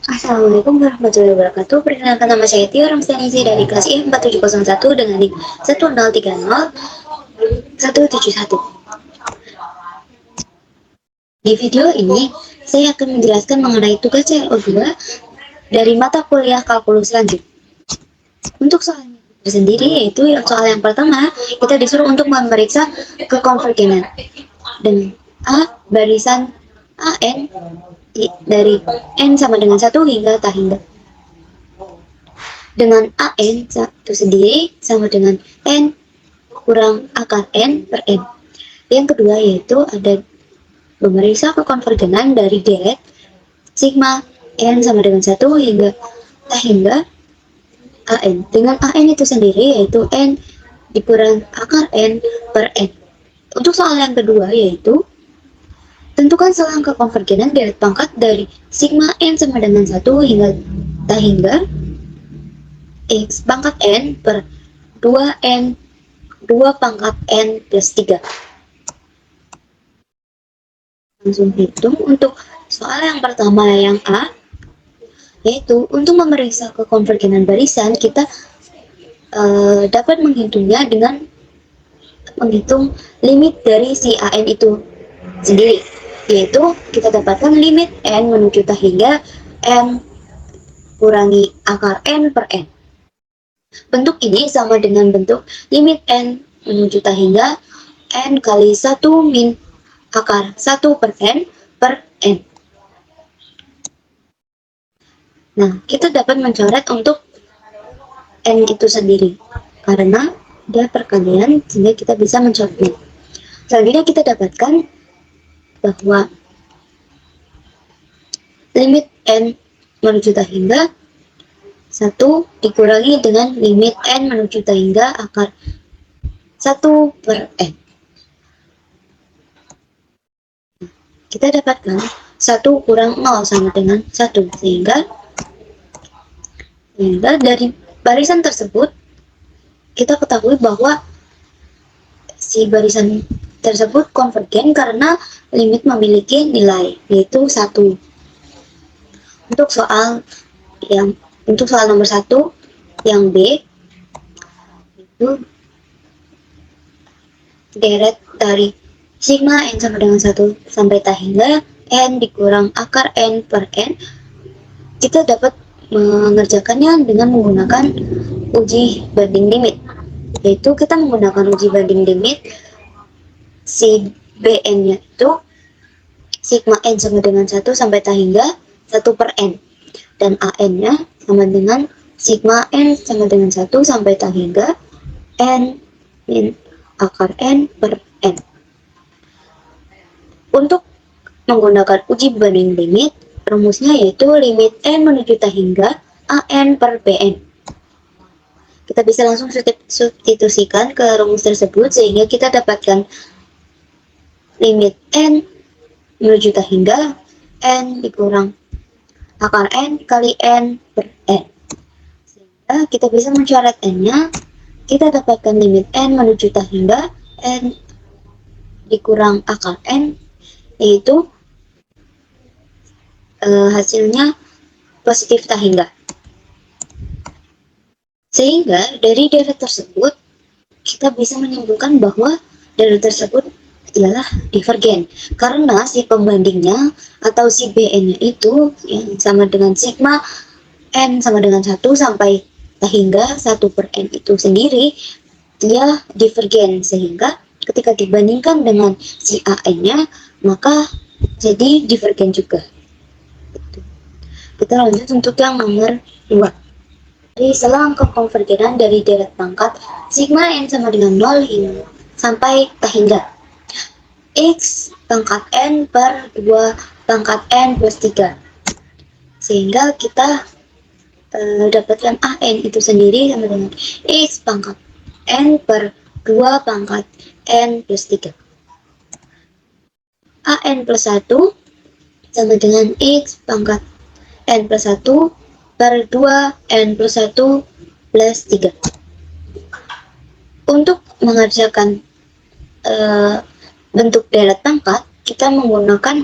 Assalamualaikum warahmatullahi wabarakatuh. Perkenalkan, nama saya Tio Ramstanizi dari kelas I4701 dengan NIM 1030171. Di video ini, saya akan menjelaskan mengenai tugas CLO2 dari mata kuliah kalkulus lanjut. Untuk soalnya sendiri, yaitu soal yang pertama, kita disuruh untuk memeriksa kekonvergenan dan barisan AN dari N sama dengan 1 hingga tak hingga. Dengan AN satu sendiri sama dengan N kurang akar N per N. Yang kedua yaitu ada memeriksa kekonvergenan dari deret sigma N sama dengan 1 hingga tak hingga AN. Dengan AN itu sendiri yaitu N dikurang akar N per N. Untuk soal yang kedua yaitu tentukan selang kekonvergenan deret pangkat dari sigma N sama dengan 1 hingga tak hingga X pangkat N per 2N 2 pangkat N plus 3. Langsung hitung untuk soal yang pertama yang A, yaitu untuk memeriksa kekonvergenan barisan kita dapat menghitungnya dengan menghitung limit dari si AN itu sendiri, yaitu kita dapatkan limit N menuju tak hingga N kurangi akar N per N. Bentuk ini sama dengan bentuk limit N menuju tak hingga N kali 1 min akar 1 per N per N. Nah, kita dapat mencoret untuk N itu sendiri karena dia perkalian sehingga kita bisa mencoretnya. Selanjutnya kita dapatkan bahwa limit N menuju tak hingga 1 dikurangi dengan limit N menuju tak hingga akar 1 per N. Kita dapatkan 1 kurang 0 sama dengan 1, sehingga dari barisan tersebut kita ketahui bahwa si barisan tersebut konvergen karena limit memiliki nilai yaitu 1. Untuk soal nomor 1 yang B, itu deret dari sigma N sama dengan 1 sampai tak hingga N dikurang akar N per N, kita dapat mengerjakannya dengan menggunakan uji banding limit, yaitu kita menggunakan uji banding limit si Bn nya itu sigma N sama dengan 1 sampai tak hingga 1 per N, dan An nya sama dengan sigma N sama dengan 1 sampai tak hingga N min akar N per N. Untuk menggunakan uji banding limit, rumusnya yaitu limit N menuju tak hingga AN per Bn. Kita bisa langsung substitusikan ke rumus tersebut sehingga kita dapatkan limit N menuju tak hingga N dikurang akar N kali N per N. Sehingga kita bisa mencoret N-nya, kita dapatkan limit N menuju tak hingga N dikurang akar N, yaitu hasilnya positif tak hingga. Sehingga dari deret tersebut kita bisa menyimpulkan bahwa deret tersebut ialah divergen karena si pembandingnya atau si Bn nya itu yang sama dengan sigma N sama dengan 1 sampai tak hingga 1 per N itu sendiri dia divergen, sehingga ketika dibandingkan dengan si AN nya maka jadi divergen juga. Kita lanjut untuk yang nomor 2. Dari selang kekonvergenan dari deret pangkat sigma N sama dengan 0 hingga sampai tak hingga X pangkat N per 2 pangkat N plus 3. Sehingga kita dapatkan AN itu sendiri sama dengan X pangkat N per 2 pangkat N plus 3. AN plus 1 sama dengan X pangkat N plus 1 per 2 N plus 1 plus 3. Untuk mengerjakan bentuk deret pangkat, kita menggunakan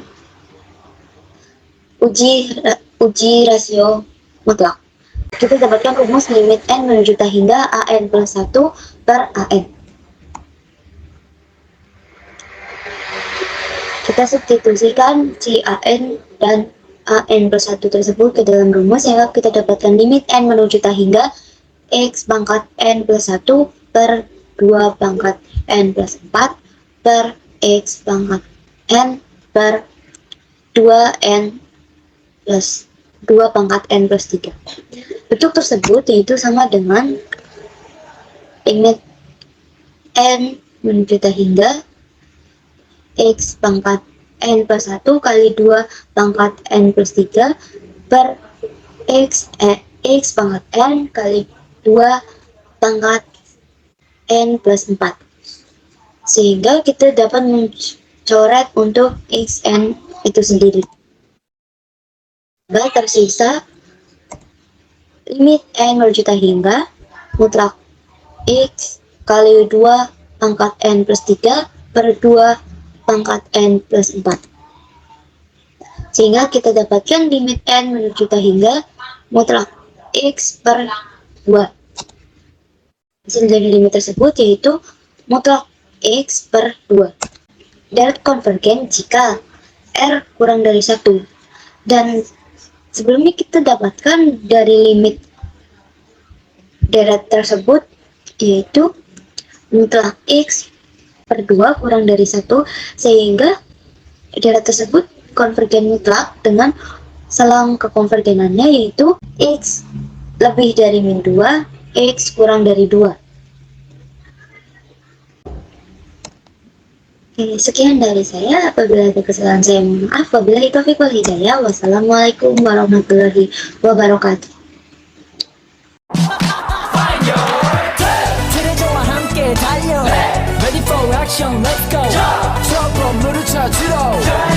uji rasio mutlak. Kita dapatkan rumus limit n menuju t hingga an plus 1 per an. Kita substitusikan si an dan an plus 1 tersebut ke dalam rumus, sehingga kita dapatkan limit n menuju t hingga x pangkat n plus 1 per 2 pangkat n plus 4 per x pangkat n per 2n plus 2 pangkat n plus 3. Bentuk tersebut yaitu sama dengan limit n menuju t hingga x pangkat n plus 1 kali 2 pangkat n plus 3 per x pangkat n kali 2 pangkat n plus 4. Sehingga kita dapat mencoret untuk xn itu sendiri. Tersisa limit n menuju t hingga mutlak x kali 2 pangkat n plus 3 per 2 pangkat n plus 4. Sehingga kita dapatkan limit n menuju t hingga mutlak x per 2. Hasil dari limit tersebut yaitu mutlak x per 2. Deret konvergen jika r kurang dari 1. Dan sebelumnya kita dapatkan dari limit deret tersebut yaitu mutlak x per 2 kurang dari 1, sehingga deret tersebut konvergen mutlak dengan selang kekonvergenannya yaitu x lebih dari min 2, x kurang dari 2. Oke, sekian dari saya. Apabila ada kesalahan saya mohon maaf. Wabillahi taufiq wal hidayah. Wassalamualaikum warahmatullahi wabarakatuh. Ready for action, let's go. 저 건물을 찾으러